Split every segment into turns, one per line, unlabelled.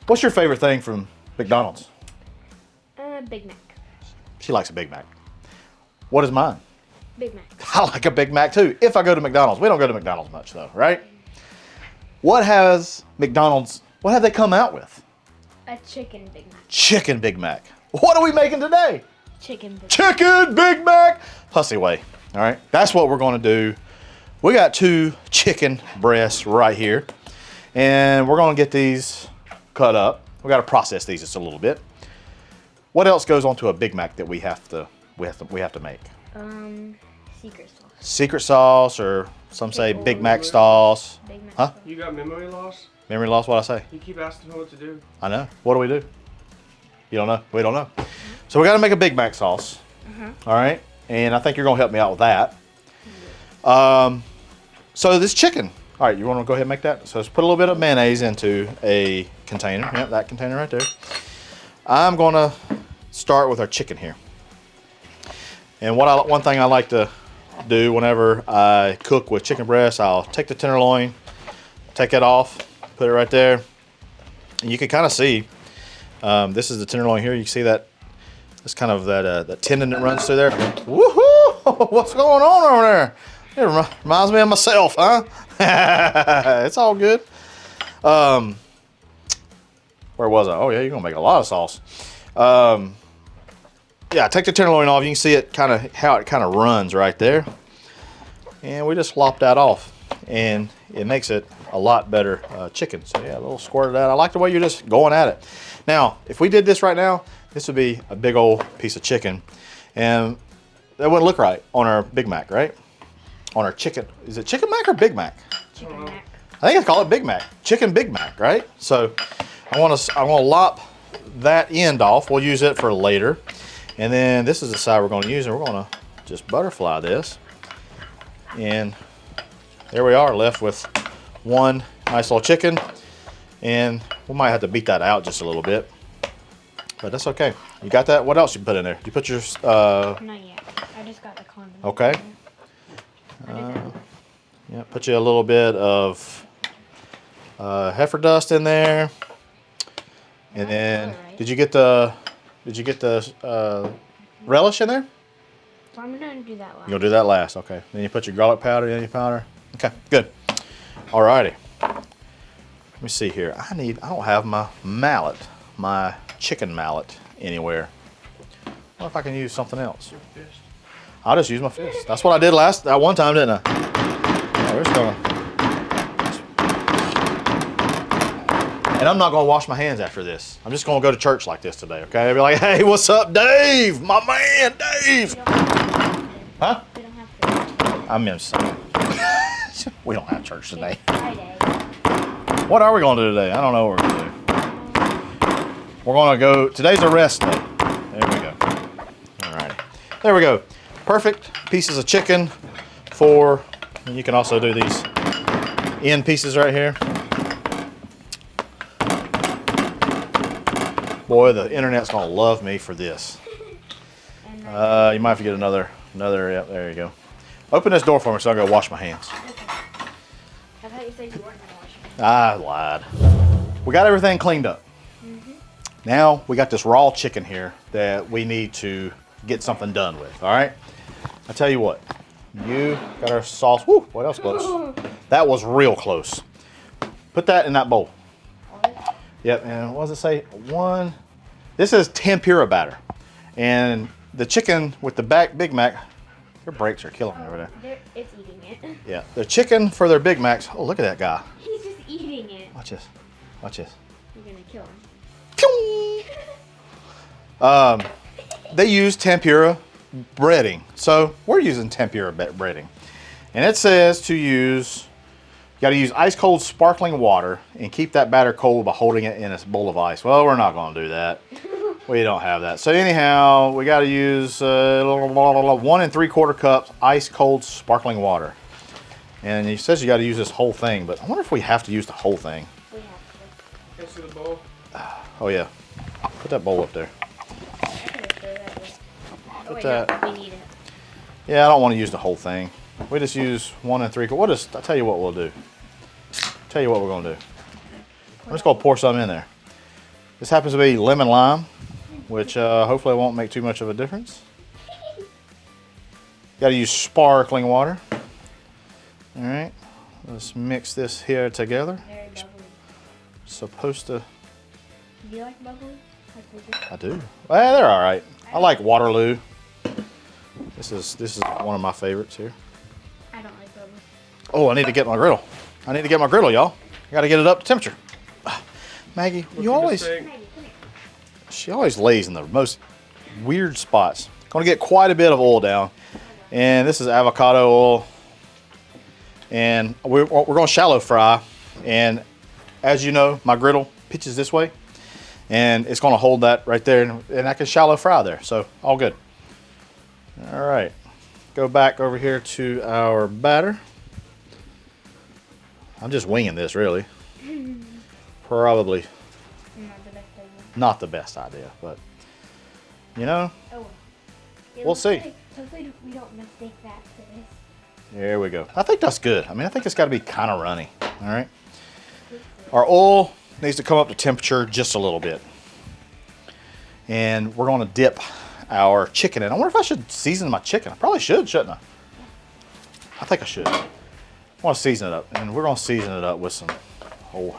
What's your favorite thing from McDonald's?
Big Mac.
She likes a Big Mac. What is mine?
Big Mac.
I like a Big Mac too, if I go to McDonald's. We don't go to McDonald's much though, right? What have they come out with?
A chicken Big Mac.
Chicken Big Mac. What are we making today?
Chicken Big Mac.
Chicken Big Mac. Hussey way, all right? That's what we're gonna do. We got 2 chicken breasts right here, and we're gonna get these cut up. We gotta process these just a little bit. What else goes onto a Big Mac that we have to make?
Secret sauce.
Secret sauce, or some say Big Mac sauce.
Big Mac
Huh?
sauce.
You got memory loss?
Memory loss, what'd I say?
You keep asking me what to do.
I know. What do we do? You don't know? We don't know. So we got to make a Big Mac sauce. All right? And I think you're going to help me out with that. So this chicken. All right, you want to go ahead and make that? So let's put a little bit of mayonnaise into a container. Yep, that container right there. I'm going to start with our chicken here. And one thing I like to do whenever I cook with chicken breast, I'll take the tenderloin, take it off, put it right there. And you can kind of see, this is the tenderloin here. You can see that, it's kind of that tendon that runs through there. Woohoo! What's going on over there? It reminds me of myself, huh? It's all good. Where was I? Oh yeah, you're gonna make a lot of sauce. Yeah, take the tenderloin off. You can see it how it kind of runs right there. And we just lop that off, and it makes it a lot better chicken. So yeah, a little squirt of that. I like the way you're just going at it. Now, if we did this right now, this would be a big old piece of chicken, and that wouldn't look right on our Big Mac, right? On our chicken. Is it Chicken Mac or Big Mac?
Chicken Mac.
I think I call it Big Mac. Chicken Big Mac, right? So I want to lop that end off. We'll use it for later. And then this is the side we're going to use, and we're going to just butterfly this. And there we are, left with one nice little chicken. And we might have to beat that out just a little bit, but that's okay. You got that? What else you put in there? You put your
Not yet. I just got the condiment.
Okay. Yeah, put you a little bit of heifer dust in there, and then
right.
did you get the relish in there?
So I'm gonna do that last.
You'll do that last, okay. Then you put your garlic powder, onion powder. Okay, good. Alrighty. Let me see here. I don't have my mallet, my chicken mallet anywhere. What if I can use something else?
Your fist.
I'll just use my fist. That's what I did that one time, didn't I? Oh, we're just gonna. And I'm not gonna wash my hands after this. I'm just gonna go to church like this today, okay? I'll be like, hey, what's up, Dave? My man, Dave. Huh?
We don't have to.
I'm just saying. We don't have church today.
It's Friday.
What are we gonna do today? I don't know what we're gonna do. We're gonna go, today's a rest day. There we go. All right. There we go. Perfect pieces of chicken and you can also do these end pieces right here. Boy, the internet's gonna love me for this. You might have to get another, yep, there you go. Open this door for me so I can go wash my hands.
I thought you said you weren't gonna wash it.
I lied. We got everything cleaned up. Now we got this raw chicken here that we need to get something done with, all right? I tell you what, you got our sauce. Woo, what else close? That was real close. Put that in that bowl. Yep, and what does it say? This is tempura batter. And the chicken with the Big Mac, their brakes are killing me over there.
It's eating it.
Yeah, the chicken for their Big Macs. Oh, look at that guy.
He's just eating it.
Watch this. Watch this.
You're gonna kill him.
Pew! They use tempura breading. So we're using tempura breading. And it says to use, you gotta use ice cold sparkling water and keep that batter cold by holding it in a bowl of ice. Well, we're not gonna do that. We don't have that. So anyhow, we gotta use 1 3/4 cups ice cold sparkling water. And it says you gotta use this whole thing, but I wonder if we have to use the whole thing.
We have
Can I see the bowl?
Oh yeah, put that bowl up there.
to.
Put that.
No, we need it.
Yeah, I don't want to use the whole thing. We just use 1 3/4. I'll tell you what we'll do. Tell you what we're gonna do. I'm just gonna pour some in there. This happens to be lemon lime, which hopefully won't make too much of a difference. Got to use sparkling water. All right, let's mix this here together.
Very bubbly.
Supposed to.
Do you like bubbly?
I do. Well, they're all right. I like Waterloo. This is one of my favorites here.
I don't like bubbly.
Oh, I need to get my griddle. I need to get my griddle, y'all. I got to get it up to temperature. Maggie, you always.
Maggie, come here.
She always lays in the most weird spots. Gonna get quite a bit of oil down. And this is avocado oil. And we're gonna shallow fry. And as you know, my griddle pitches this way. And it's gonna hold that right there. And I can shallow fry there. So all good. All right. Go back over here to our batter. I'm just winging this really. Probably not the best idea, but you know,
Oh.
We'll see.
Hopefully we don't mistake that for this.
there we go. I think that's good. I mean, I think it's got to be kind of runny. All right. Our oil needs to come up to temperature just a little bit. And we're going to dip our chicken in. I wonder if I should season my chicken. I probably should, shouldn't I? I think I should. I want to season it up. And we're going to season it up with some old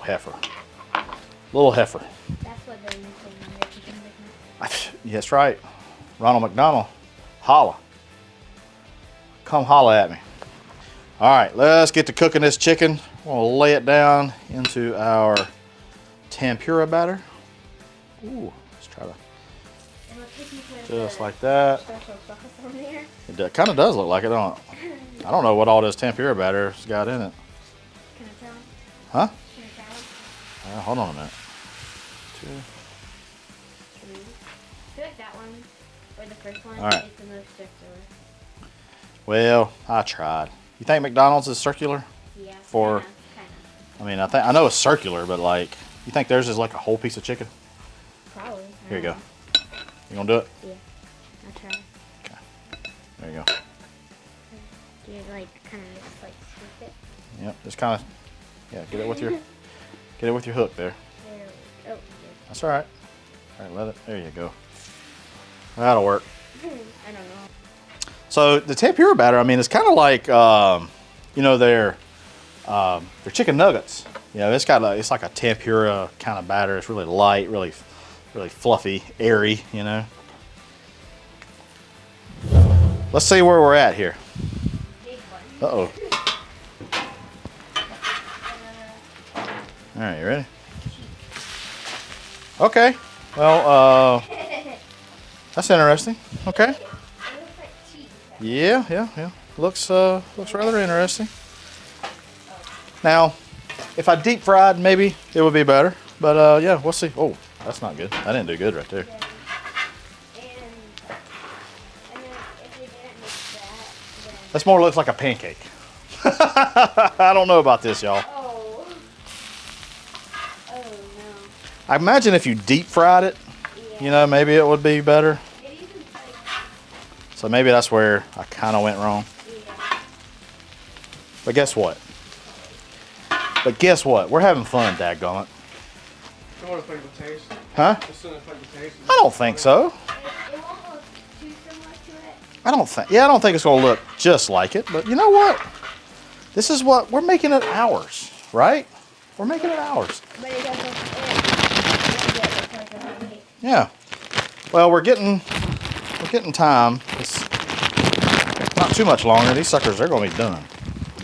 heifer. Little heifer.
That's what they're missing in their chicken business.
Yeah, that's right. Ronald McDonald, holla. Come holla at me. All right, let's get to cooking this chicken. We'll lay it down into our tempura batter. Ooh, let's try to
And let's take you to
just
the
like that.
special sauce on there.
It kind of does look like it, don't it? I don't know what all this tempura batter's got in it.
Can I tell?
Huh?
Can I tell?
Hold on a minute.
I feel like that one, or the first one,
All right.
is the most circular.
Well, I tried. You think McDonald's is circular?
Yeah.
For-
Kinda.
I mean, I know it's circular, but like, you think theirs is like a whole piece of chicken?
Probably.
Here you go. You gonna do it?
Yeah. I'll try.
There you go.
Do you like kind of just like scoop it?
Yep, just kind of, yeah, get it with your hook there.
There. Oh.
That's all right. All right, let it. There you go. That'll work.
I don't know.
So the tempura batter, I mean, it's kind of like, you know, their chicken nuggets. You know, it's like a tempura kind of batter. It's really light, really fluffy, airy. You know. Let's see where we're at here.
Big one.
Uh-oh. All right, you ready? Okay. Well, that's interesting. Okay.
It looks like cheese.
Yeah. Looks rather interesting. Now, if I deep fried, maybe it would be better. But yeah, we'll see. Oh, that's not good. I didn't do good right there.
And then if we didn't mix that, then
This more looks like a pancake. I don't know about this, y'all.
oh no.
I imagine if you deep fried it,
Yeah.
you know, maybe it would be better.
It even like
So maybe that's where I kind of went wrong.
yeah.
But guess what? We're having fun, dadgummit.
You want to affect the taste?
Huh?
Just to affect the taste.
I don't think so.
It won't look too similar to it.
I don't think it's gonna look just like it, but you know what? This is what we're making it ours, right? We're making it ours.
But it doesn't. It looks like a pancake.
Yeah. Well, we're getting time. It's not too much longer. These suckers, they're gonna be done.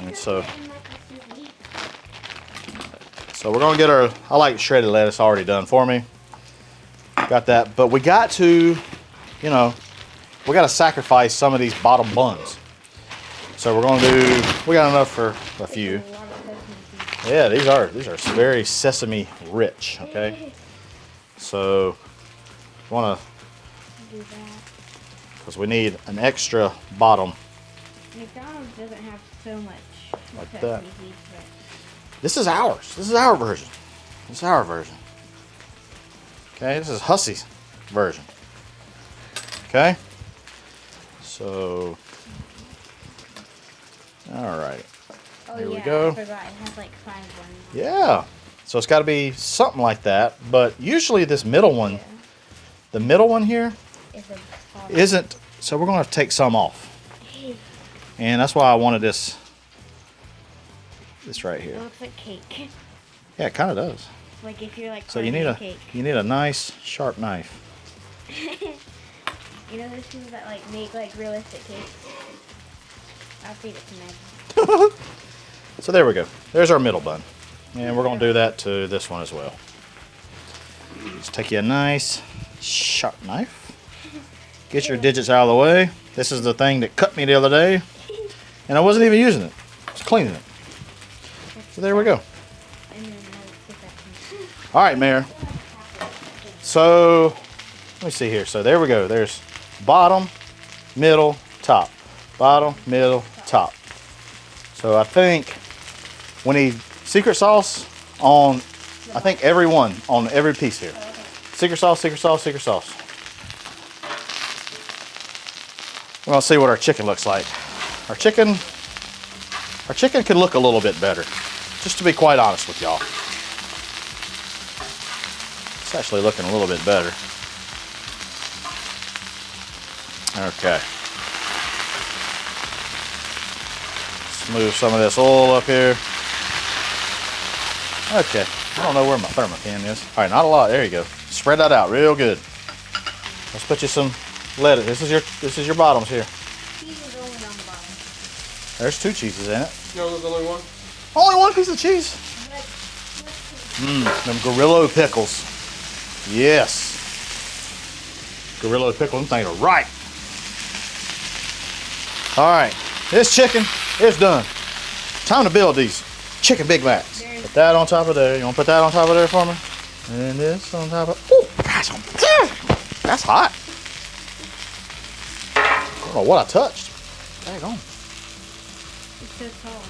And so we're gonna get our. I like shredded lettuce already done for me. Got that, but we got to, you know, we got to sacrifice some of these bottom buns. So we're gonna do. We got enough for a few. Yeah, these are very sesame rich. Okay, so want to
Do that.
because we need an extra bottom.
McDonald's doesn't have so much
Like
sesame
that.
seeds, but
This is ours. This is our version. This is our version. Okay, this is Hussey's version. Okay, so all right.
oh
Here we
yeah,
go.
I forgot. It has like 5 buns.
Yeah. So it's got to be something like that. But usually this middle one, the middle one here, isn't. So we're going to have to take some off. And that's why I wanted this right here.
It looks like cake.
Yeah, it kind of does.
Like if you're like
So you need
cake.
you need a nice sharp knife.
You know those people that like make like realistic cakes? I'll feed it to Meg.
So there we go. There's our middle bun. And we're going to do that to this one as well. Just take you a nice sharp knife. Get your digits out of the way. This is the thing that cut me the other day. And I wasn't even using it. I was cleaning it. So there we go. All right, Mayor. So let me see here. So there we go. There's bottom, middle, top. Bottom, middle, top. So I think we need secret sauce on, I think every one, on every piece here. Secret sauce, secret sauce, secret sauce. We're gonna see what our chicken looks like. Our chicken could look a little bit better, just to be quite honest with y'all. It's actually looking a little bit better. Okay. Let's move some of this oil up here. Okay. I don't know where my thermopan is. All right, not a lot. There you go. Spread that out real good. Let's put you some lettuce. This is your bottoms here.
Cheese is only on the bottom.
There's 2 cheeses in it.
No, there's only one.
Only 1 piece of cheese. Them Gorillo pickles. Yes. Gorillo pickles, them things are right. All right, this chicken is done. Time to build these chicken Big Macs. Put that on top of there. You want to put that on top of there for me? And this on top of. Oh, gosh, that's hot. I don't know what I touched. Dang on.
It's so tall.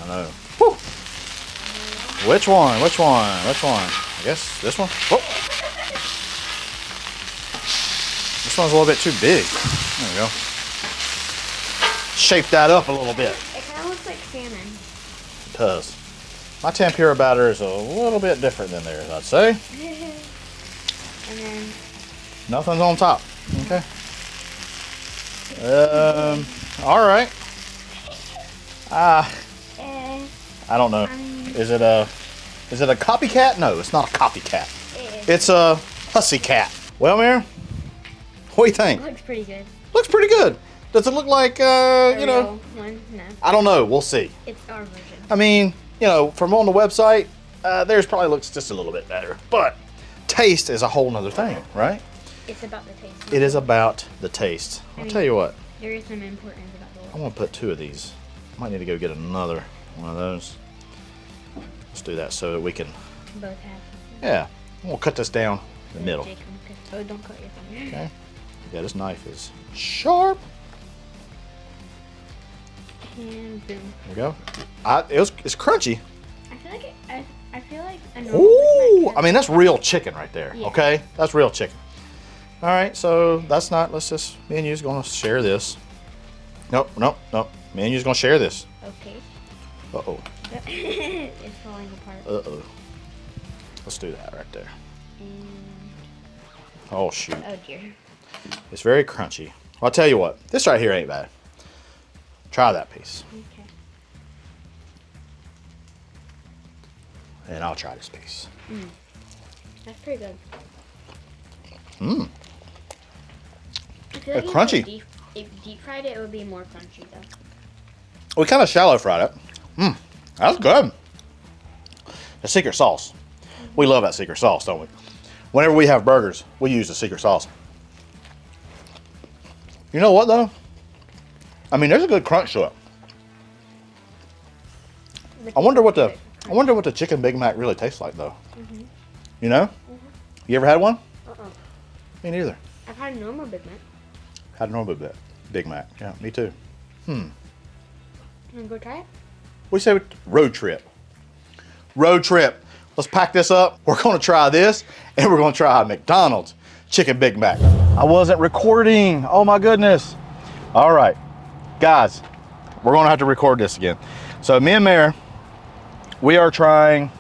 I know. Whew. Which one? Which one? Which one? I guess this one. Oh. This one's a little bit too big. There we go. Shape that up a little bit.
It kind of looks like salmon.
It does. My tempura batter is a little bit different than theirs, I'd say.
And then
Nothing's on top. Okay. All right. I don't know. Is it a copycat? No, it's not a copycat. It's a Hussey cat. Well, Mary, what do you think?
It looks pretty good.
Looks pretty good. Does it look like, you know?
One? No.
I don't know. We'll see.
It's our version.
I mean, you know, from on the website, theirs probably looks just a little bit better. But taste is a whole nother thing, right?
It's about the taste.
It is about the taste. I'll tell you what.
There is some importance about the
I'm going to put 2 of these. Might need to go get another one of those. Let's do that so that we can.
Both have.
Yeah. We'll cut this down the middle.
Oh, don't cut your finger.
Okay. Yeah, this knife is sharp.
And boom.
There we go. It's crunchy.
I feel like I feel like a normal
Ooh,
Big Mac
I mean that's real chicken right there.
Yeah.
Okay, that's real chicken. All right, so that's not. Let's just. Me and you's gonna share this. Nope, nope, nope. Me and you's gonna share this.
Okay.
Uh oh.
It's falling apart.
Uh oh. Let's do that right there.
And,
Oh shoot.
oh dear.
It's very crunchy. Well, I'll tell you what. This right here ain't bad. Try that piece.
Okay.
And I'll try this piece.
That's pretty good.
Mmm.
I feel
It's
like
crunchy.
If deep fried it, it would be more crunchy though.
We kind of shallow fried it. Mmm. That's good. The secret sauce. We love that secret sauce, don't we? Whenever we have burgers, we use the secret sauce. You know what though? I mean, there's a good crunch to it. I wonder what the chicken Big Mac really tastes like though. You know? You ever had one? Me neither.
I've had a normal Big Mac.
Had a normal Big Mac. Yeah, me too.
You wanna go try it?
What do you say with road trip? Road trip. Let's pack this up. We're gonna try this and we're gonna try McDonald's chicken Big Mac. I wasn't recording. Oh my goodness. All right, guys, we're gonna have to record this again. So me and Mare, we are trying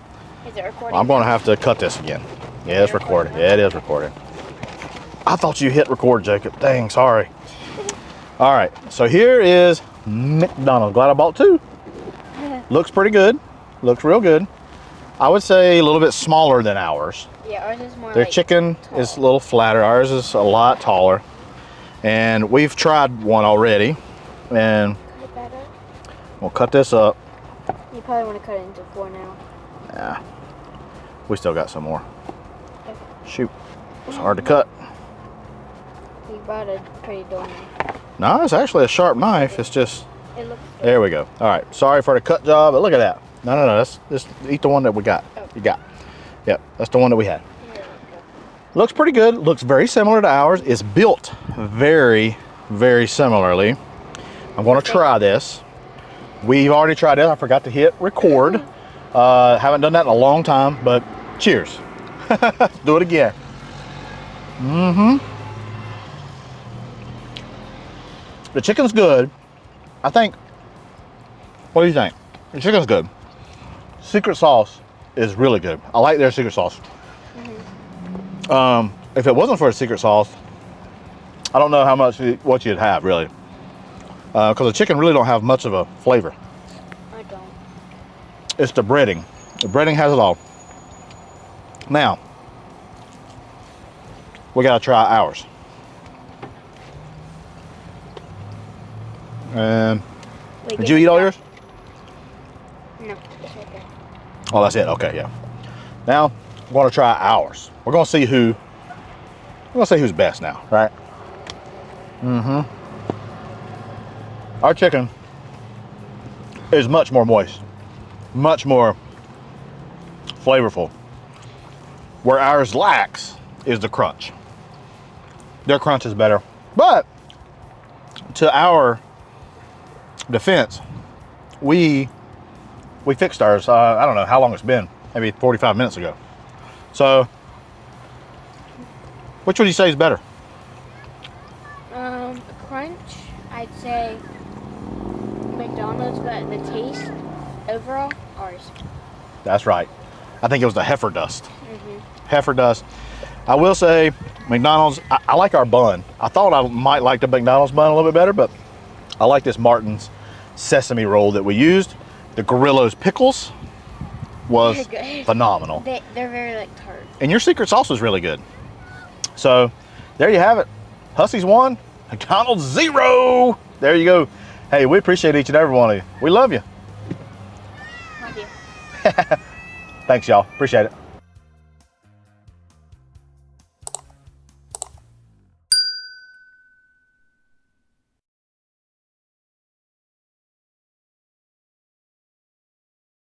Is it recording?
I'm gonna have to cut this again. Yeah, it's recorded. Yeah, it is recorded. I thought you hit record, Jacob. Dang, sorry. All right, so here is McDonald's. Glad I bought two. Looks pretty good. Looks real good. I would say a little bit smaller than ours.
Yeah, ours is more
Their
like
chicken
tall.
is a little flatter. Ours is a lot taller. And we've tried one already. And
Cut that up.
we'll cut this up.
You probably want to cut it into 4 now.
Yeah, we still got some more.
Okay.
Shoot, it's hard to cut.
You bought a pretty dull knife.
No, it's actually a sharp knife. It's just,
It looks good.
there we go. All right, sorry for the cut job, but look at that. No, let's just eat the one that we got.
Oh.
You got. Yep, that's the one that we had.
Here we go.
Looks pretty good. Looks very similar to ours. It's built very, very similarly. I'm going to try this. We've already tried it. I forgot to hit record. Haven't done that in a long time, but cheers. Let's do it again. The chicken's good. I think, what do you think? The chicken's good. Secret sauce is really good. I like their secret sauce. If it wasn't for a secret sauce, I don't know how much what you'd have really, because the chicken really don't have much of a flavor.
I don't.
It's the breading. The breading has it all. Now, we gotta try ours.
Wait,
Did
give
you
me
eat all
that.
yours?
No, it's right there.
Oh, that's it. Okay, yeah. Now we're gonna try ours. We're gonna see who's best now, right? Our chicken is much more moist, much more flavorful. Where ours lacks is the crunch. Their crunch is better, but to our defense, we fixed ours. I don't know how long it's been, maybe 45 minutes ago. So, which would you say is better?
Crunch, I'd say McDonald's, but the taste overall, ours.
That's right. I think it was the Heifer Dust. Heifer Dust. I will say, McDonald's, I like our bun. I thought I might like the McDonald's bun a little bit better, but I like this Martin's sesame roll that we used. The Gorillo's pickles was
They're good.
phenomenal.
They're very like tart.
And your secret sauce was really good. So, there you have it. Hussey's 1, McDonald's 0. There you go. Hey, we appreciate each and every one of you. We love you.
Love you.
Thanks, y'all. Appreciate it.